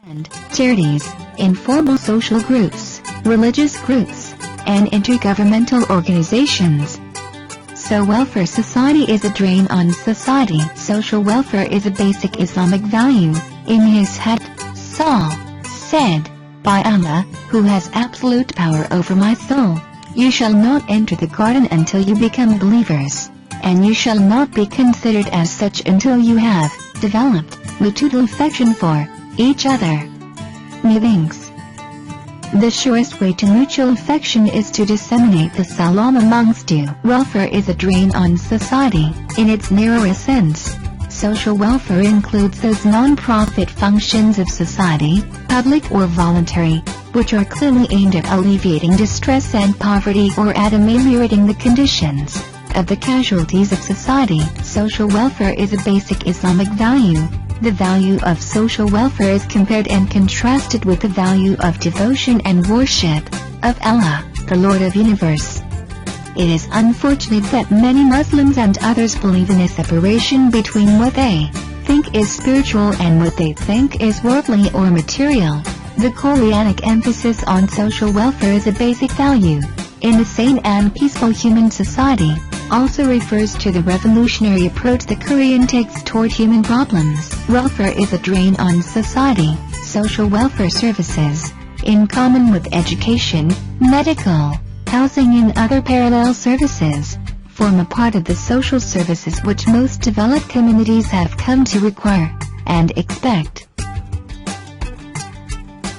and charities, informal social groups, religious groups, and intergovernmental organizations. So welfare society is a drain on society. Social welfare is a basic Islamic value. In his hadith, Saul said, "By Allah, who has absolute power over my soul, you shall not enter the garden until you become believers, and you shall not be considered as such until you have developed mutual affection for each other." Methinks the surest way to mutual affection is to disseminate the salam amongst you. Welfare is a drain on society. In its narrowest sense, social welfare includes those non-profit functions of society, public or voluntary, which are clearly aimed at alleviating distress and poverty or at ameliorating the conditions of the casualties of society. Social welfare is a basic Islamic value. The value of social welfare is compared and contrasted with the value of devotion and worship of Allah, the Lord of Universe. It is unfortunate that many Muslims and others believe in a separation between what they think is spiritual and what they think is worldly or material. The Quranic emphasis on social welfare is a basic value in a sane and peaceful human society. Also refers to the revolutionary approach the Quran takes toward human problems. Welfare is a drain on society. Social welfare services, in common with education, medical, housing and other parallel services, form a part of the social services which most developed communities have come to require and expect.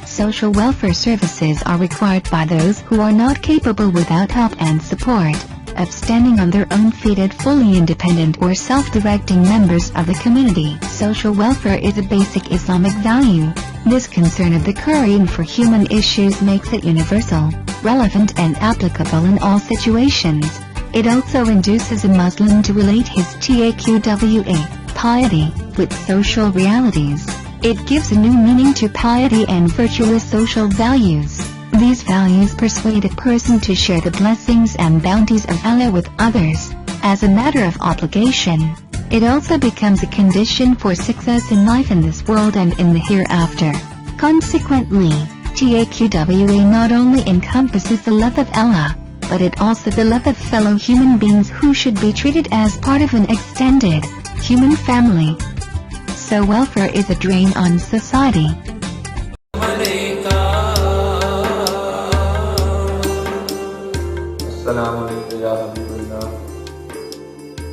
Social welfare services are required by those who are not capable without help and support of standing on their own feet as fully independent or self-directing members of the community. Social welfare is a basic Islamic value. This concern of the Quran for human issues makes it universal, relevant and applicable in all situations. It also induces a Muslim to relate his taqwa, piety, with social realities. It gives a new meaning to piety and virtuous social values. These values persuade a person to share the blessings and bounties of Allah with others, as a matter of obligation. It also becomes a condition for success in life in this world and in the hereafter. Consequently, taqwa not only encompasses the love of Allah, but it also the love of fellow human beings who should be treated as part of an extended human family. So welfare is a drain on society. السلام عليك يا حبيب الله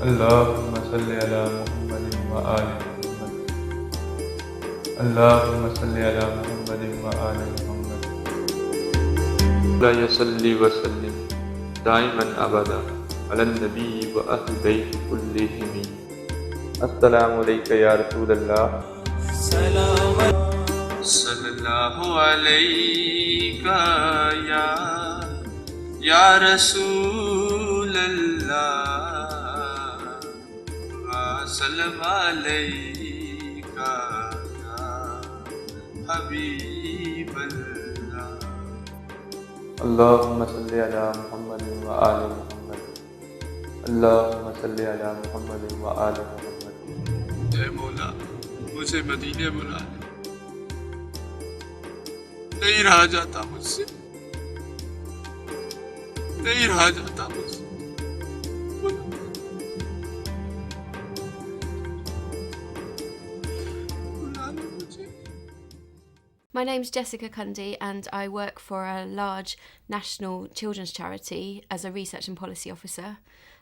اللهم صل على محمد وآل محمد اللهم صل على محمد وآل محمد لا يصلي وسلم دائما أبدا على النبي وأهل بيت كلهم السلام عليك يا رسول الله صلى الله عليك Ya Rasulallah wa salam alayka ya Habiballah Allahumma salli ala Muhammad wa ali Muhammad Allahumma salli ala Muhammad wa ali Muhammad Hey Mawla, मुझे मदीने बुला ले नहीं रहा जाता मुझसे नहीं रहा जाता मुझसे My name's Jessica Cundy and I work for a large national children's charity as a research and policy officer,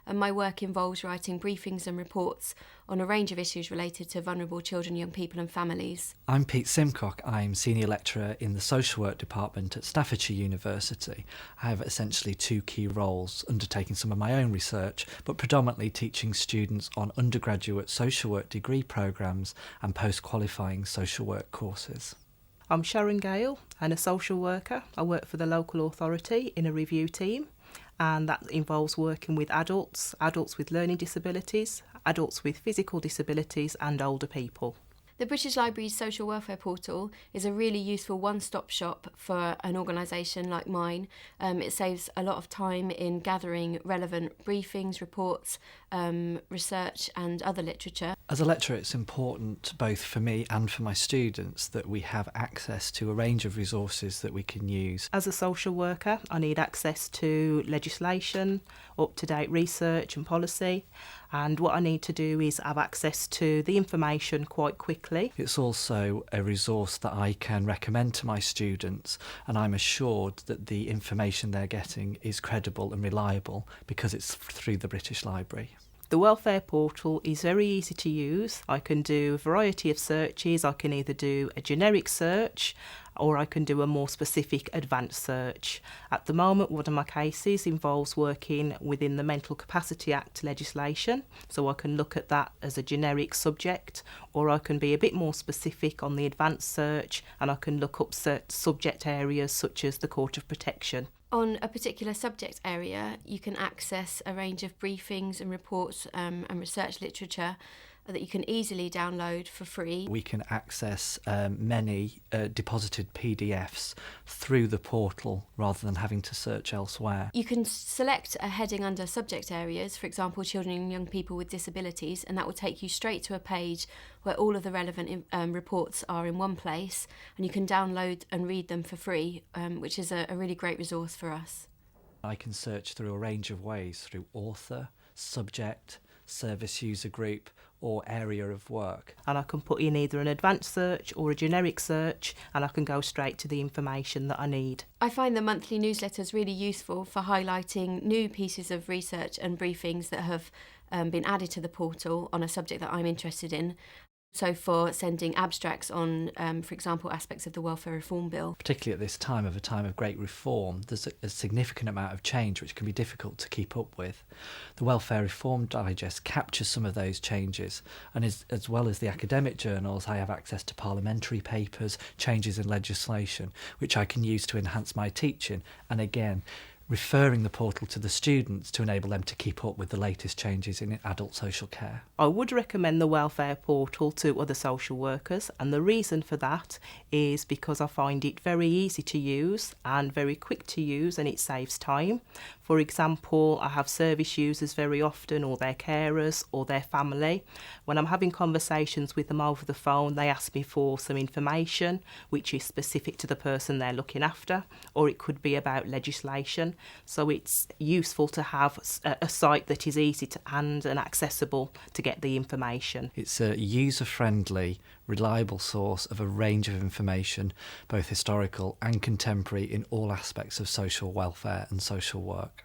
and my work involves writing briefings and reports on a range of issues related to vulnerable children, young people and families. I'm Pete Simcock. I'm Senior Lecturer in the Social Work Department at Staffordshire University. I have essentially two key roles, undertaking some of my own research, but predominantly teaching students on undergraduate social work degree programmes and post-qualifying social work courses. I'm Sharon Gale and a social worker. I work for the local authority in a review team, and that involves working with adults with learning disabilities, adults with physical disabilities and older people. The British Library's social welfare portal is a really useful one-stop shop for an organisation like mine. It saves a lot of time in gathering relevant briefings, reports, research and other literature. As a lecturer, it's important both for me and for my students that we have access to a range of resources that we can use. As a social worker, I need access to legislation, up-to-date research and policy, and what I need to do is have access to the information quite quickly. It's also a resource that I can recommend to my students, and I'm assured that the information they're getting is credible and reliable because it's through the British Library. The welfare portal is very easy to use. I can do a variety of searches. I can either do a generic search or I can do a more specific advanced search. At the moment, one of my cases involves working within the Mental Capacity Act legislation, so I can look at that as a generic subject, or I can be a bit more specific on the advanced search and I can look up subject areas such as the Court of Protection. On a particular subject area, you can access a range of briefings and reports and research literature that you can easily download for free. We can access many deposited PDFs through the portal rather than having to search elsewhere. You can select a heading under subject areas, for example, children and young people with disabilities, and that will take you straight to a page where all of the relevant reports are in one place, and you can download and read them for free, which is a really great resource for us. I can search through a range of ways, through author, subject, service user group or area of work. And I can put in either an advanced search or a generic search and I can go straight to the information that I need. I find the monthly newsletters really useful for highlighting new pieces of research and briefings that have been added to the portal on a subject that I'm interested in. So for sending abstracts on, for example, aspects of the Welfare Reform Bill. Particularly at this time of great reform, there's a significant amount of change which can be difficult to keep up with. The Welfare Reform Digest captures some of those changes, and as well as the academic journals, I have access to parliamentary papers, changes in legislation, which I can use to enhance my teaching, and again, referring the portal to the students to enable them to keep up with the latest changes in adult social care. I would recommend the welfare portal to other social workers, and the reason for that is because I find it very easy to use and very quick to use, and it saves time. For example, I have service users very often, or their carers or their family. When I'm having conversations with them over the phone, they ask me for some information which is specific to the person they're looking after, or it could be about legislation. So it's useful to have a site that is easy to and accessible to get the information. It's a user-friendly, reliable source of a range of information, both historical and contemporary, in all aspects of social welfare and social work.